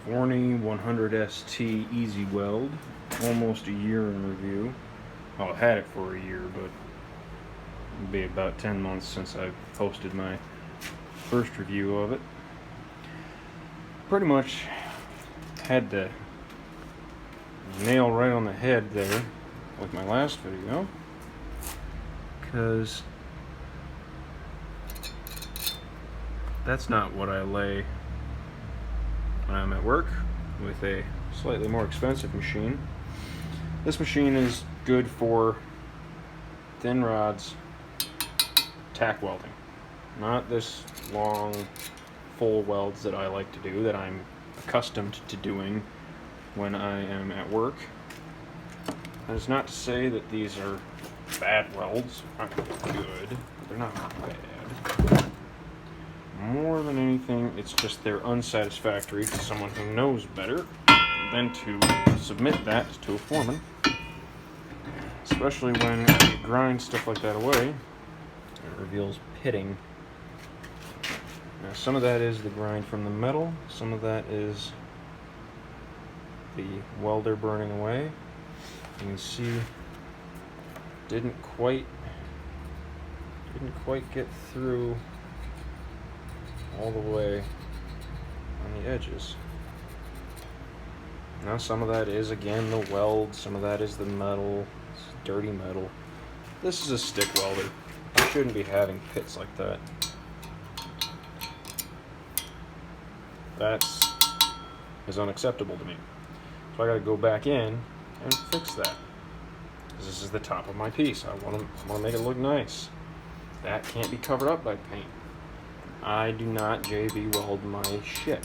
Forney 100ST Easy Weld, almost a year in review. Well, I had it for a year, but it'll be about 10 months since I posted my first review of it. Pretty much had the nail right on the head there with my last video, because that's not what I lay when I'm at work with a slightly more expensive machine. This machine is good for thin rods tack welding, not this long full welds that I like to do, that I'm accustomed to doing when I am at work. That is not to say that these are bad welds. Aren't good, but they're not bad. More than anything, it's just they're unsatisfactory to someone who knows better than to submit that to a foreman. Especially when you grind stuff like that away, it reveals pitting. Now, some of that is the grind from the metal, some of that is the welder burning away. You can see didn't quite get through all the way on the edges. Now some of that is again the weld, some of that is the metal, it's dirty metal. This is a stick welder. I shouldn't be having pits like that. That is unacceptable to me. So I gotta go back in and fix that. This is the top of my piece. I want to make it look nice. That can't be covered up by paint. I do not JB weld my shit.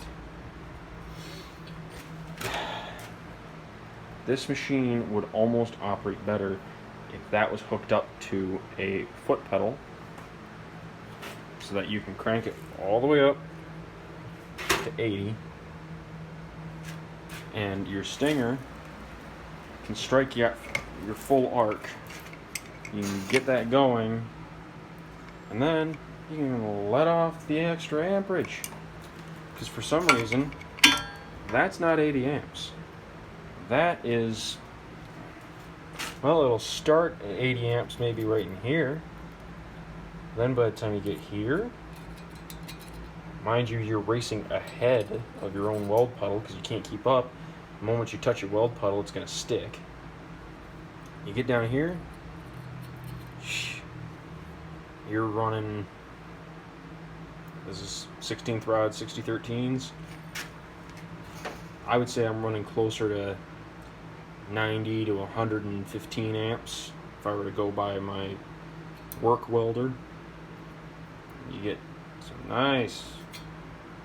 This machine would almost operate better if that was hooked up to a foot pedal, so that you can crank it all the way up to 80, and your stinger can strike you at your full arc. You can get that going, and then you can let off the extra amperage, because for some reason that's not 80 amps. That is, well, it'll start at 80 amps maybe right in here. Then by the time you get here, mind you, you're racing ahead of your own weld puddle because you can't keep up. The moment you touch your weld puddle, it's going to stick. You get down here, you're running, this is 16th rod, 6013s. I would say I'm running closer to 90 to 115 amps if I were to go by my work welder. You get some nice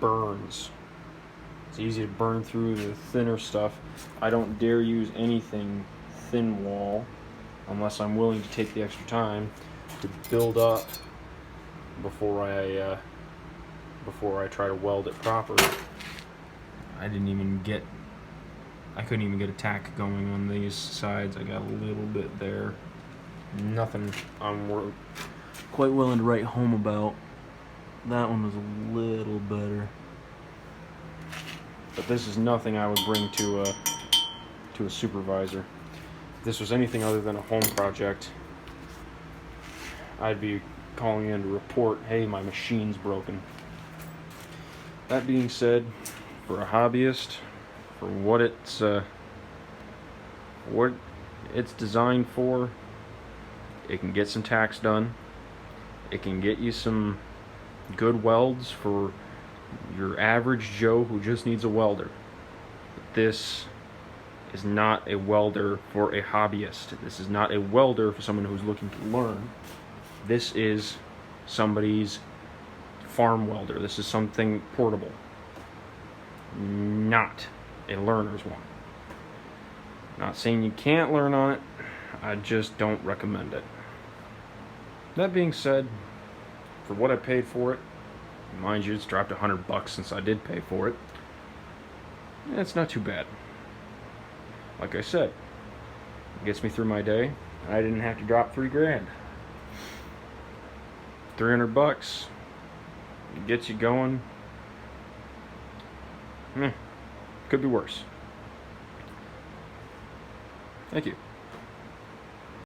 burns. It's easy to burn through the thinner stuff. I don't dare use anything thin wall unless I'm willing to take the extra time to build up before I try to weld it proper. I couldn't even get a tack going on these sides. I got a little bit there. Nothing I'm quite willing to write home about. That one was a little better. But this is nothing I would bring to a supervisor. If this was anything other than a home project, I'd be calling in to report, hey, my machine's broken. That being said, for a hobbyist, for what it's designed for, it can get some tacks done. It can get you some good welds for your average Joe who just needs a welder. But this is not a welder for a hobbyist. This is not a welder for someone who's looking to learn. This is somebody's farm welder. This is something portable, not a learner's one. Not saying you can't learn on it, I just don't recommend it. That being said, for what I paid for it, mind you, it's dropped $100 since I did pay for it. It's not too bad. Like I said, it gets me through my day. I didn't have to drop $3 grand. $300 gets you going. Could be worse. Thank you.